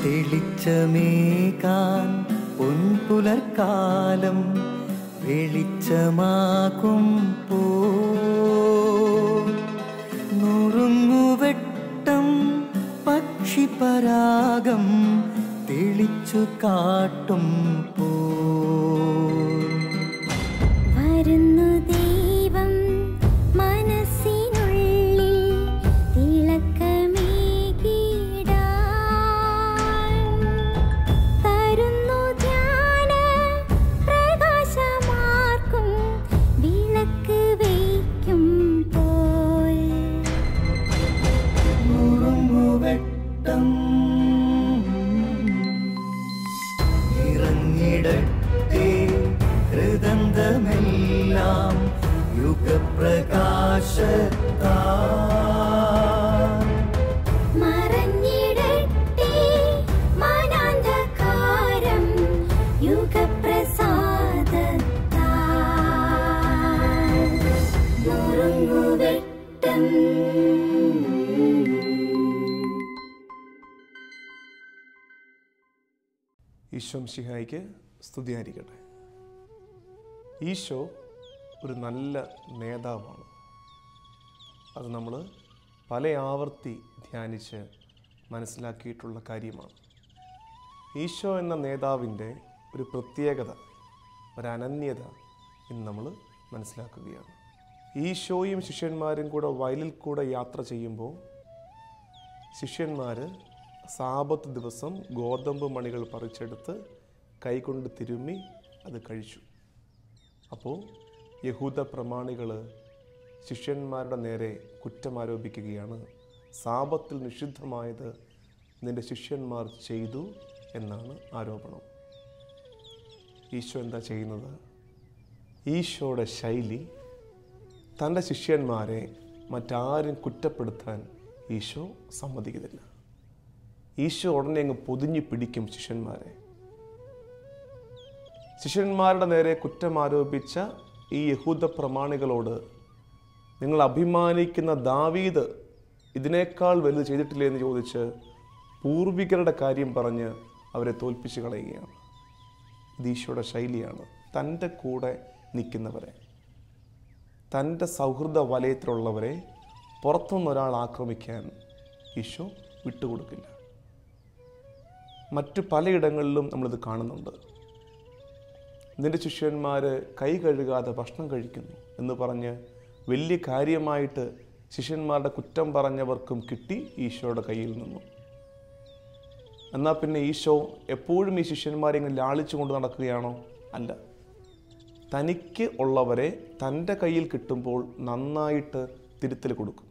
തെളിച്ചമേകാൻ പൊൻപുലർക്കാലം വെളിച്ചമാകുമ്പോ നുറുങ്ങുവെട്ടം പക്ഷിപരാഗം തെളിച്ചു കാട്ടുമ്പോ വരുന്നു ദൈവം മനസ്സിനുള്ളിൽ തിളക്കമേകിടാൻ തരുന്നു ധ്യാന പ്രകാശമാർക്കും വിളക്ക് വയ്ക്കുമ്പോൾ നുറുങ്ങുവെട്ടം ഇറങ്ങിടട്ടെ ഹൃദന്തമെല്ലാം യുഗപ്രകാശത്താൽ മറഞ്ഞിടട്ടെ മനാന്ധകാരം യുഗപ്രസാദത്താൽ നുറുങ്ങുവെട്ടം. ഈശോ മിശിഹായ്ക്ക് സ്തുതിയായിരിക്കട്ടെ. ഈശോ ഒരു നല്ല നേതാവാണ്. അത് നമ്മൾ പല ആവർത്തി ധ്യാനിച്ച് മനസ്സിലാക്കിയിട്ടുള്ള കാര്യമാണ്. ഈശോ എന്ന നേതാവിൻ്റെ ഒരു പ്രത്യേകത, ഒരനന്യത ഇന്ന് നമ്മൾ മനസ്സിലാക്കുകയാണ്. ഈശോയും ശിഷ്യന്മാരും കൂടെ വയലിൽ കൂടെ യാത്ര ചെയ്യുമ്പോൾ ശിഷ്യന്മാർ സാബത്ത് ദിവസം ഗോതമ്പ് മണികൾ പറിച്ചെടുത്ത് കൈകൊണ്ട് തിരുമ്മി അത് കഴിച്ചു. അപ്പോൾ യഹൂദ പ്രമാണികൾ ശിഷ്യന്മാരുടെ നേരെ കുറ്റമാരോപിക്കുകയാണ്. സാബത്തിൽ നിഷിദ്ധമായത് നിന്റെ ശിഷ്യന്മാർ ചെയ്തു എന്നാണ് ആരോപണം. ഈശോ എന്താ ചെയ്യുന്നത്? ഈശോയുടെ ശൈലി, തൻ്റെ ശിഷ്യന്മാരെ മറ്റാരും കുറ്റപ്പെടുത്താൻ ഈശോ സമ്മതിക്കുന്നില്ല. ഈശോ ഉടനെ അങ്ങ് പൊതിഞ്ഞു പിടിക്കും ശിഷ്യന്മാരെ. ശിഷ്യന്മാരുടെ നേരെ കുറ്റമാരോപിച്ച ഈ യഹൂദ പ്രമാണികളോട്, നിങ്ങൾ അഭിമാനിക്കുന്ന ദാവീദ് ഇതിനേക്കാൾ വലുത് ചെയ്തിട്ടില്ലേ എന്ന് ചോദിച്ച് പൂർവികരുടെ കാര്യം പറഞ്ഞ് അവരെ തോൽപ്പിച്ച് കളയുകയാണ്. ഇത് ഈശോയുടെ ശൈലിയാണ്. തൻ്റെ കൂടെ നിൽക്കുന്നവരെ, തൻ്റെ സൗഹൃദ വലയത്തിലുള്ളവരെ പുറത്തുനിന്നൊരാൾ ആക്രമിക്കാൻ ഈശോ വിട്ടുകൊടുക്കില്ല. മറ്റു പലയിടങ്ങളിലും നമ്മളിത് കാണുന്നുണ്ട്. നിന്റെ ശിഷ്യന്മാർ കൈ കഴുകാതെ ഭക്ഷണം കഴിക്കുന്നു എന്ന് പറഞ്ഞ് വലിയ കാര്യമായിട്ട് ശിഷ്യന്മാരുടെ കുറ്റം പറഞ്ഞവർക്കും കിട്ടി ഈശോയുടെ കയ്യിൽ നിന്നും. എന്നാൽ പിന്നെ ഈശോ എപ്പോഴും ഈ ശിഷ്യന്മാരെ ഇങ്ങനെ ലാളിച്ചു കൊണ്ട് നടക്കുകയാണോ? അല്ല. തനിക്ക് ഉള്ളവരെ തൻ്റെ കയ്യിൽ കിട്ടുമ്പോൾ നന്നായിട്ട് തിരുത്തൽ കൊടുക്കും.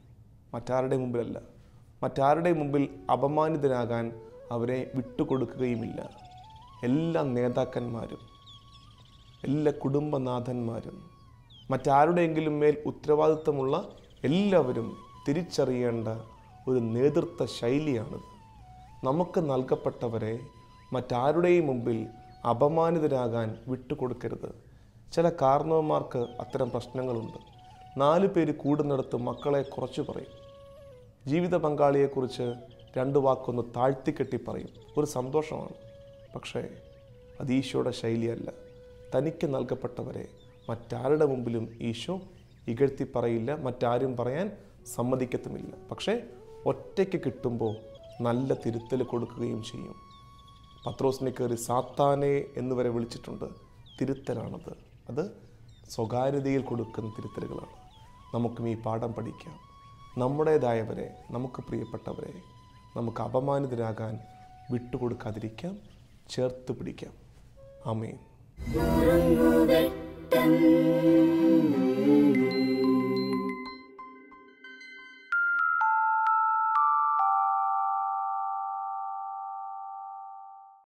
മറ്റാരുടെ മുമ്പിലല്ല. മറ്റാരുടെ മുമ്പിൽ അപമാനിതനാകാൻ അവരെ വിട്ടുകൊടുക്കുകയുമില്ല. എല്ലാ നേതാക്കന്മാരും, എല്ലാ കുടുംബനാഥന്മാരും, മറ്റാരുടെയെങ്കിലും മേൽ ഉത്തരവാദിത്വമുള്ള എല്ലാവരും തിരിച്ചറിയേണ്ട ഒരു നേതൃത്വ ശൈലിയാണിത്. നമുക്ക് നൽകപ്പെട്ടവരെ മറ്റാരുടെയും മുമ്പിൽ അപമാനിതരാകാൻ വിട്ടുകൊടുക്കരുത്. ചില കാരണവന്മാർക്ക് അത്തരം പ്രശ്നങ്ങളുണ്ട്. 4 പേര് കൂടുന്നിടത്ത് മക്കളെ കുറച്ച് പറയും. ജീവിത പങ്കാളിയെക്കുറിച്ച് 2 വാക്കൊന്ന് താഴ്ത്തിക്കെട്ടി പറയും. ഒരു സന്തോഷമാണ്. പക്ഷേ അത് ഈശോയുടെ ശൈലിയല്ല. തനിക്ക് നൽകപ്പെട്ടവരെ മറ്റാരുടെ മുമ്പിലും ഈശോ ഇകഴ്ത്തി പറയില്ല, മറ്റാരും പറയാൻ സമ്മതിക്കത്തുമില്ല. പക്ഷേ ഒറ്റയ്ക്ക് കിട്ടുമ്പോൾ നല്ല തിരുത്തൽ കൊടുക്കുകയും ചെയ്യും. പത്രോസിനെ കയറി സാത്താനെ എന്നുവരെ വിളിച്ചിട്ടുണ്ട്. തിരുത്തലാണത്. അത് സ്വകാര്യതയിൽ കൊടുക്കുന്ന തിരുത്തലുകളാണ്. നമുക്കും ഈ പാഠം പഠിക്കാം. നമ്മുടേതായവരെ, നമുക്ക് പ്രിയപ്പെട്ടവരെ നമുക്ക് അപമാനിതരാകാൻ വിട്ടുകൊടുക്കാതിരിക്കാം, ചേർത്ത് പിടിക്കാം. ആമേൻ.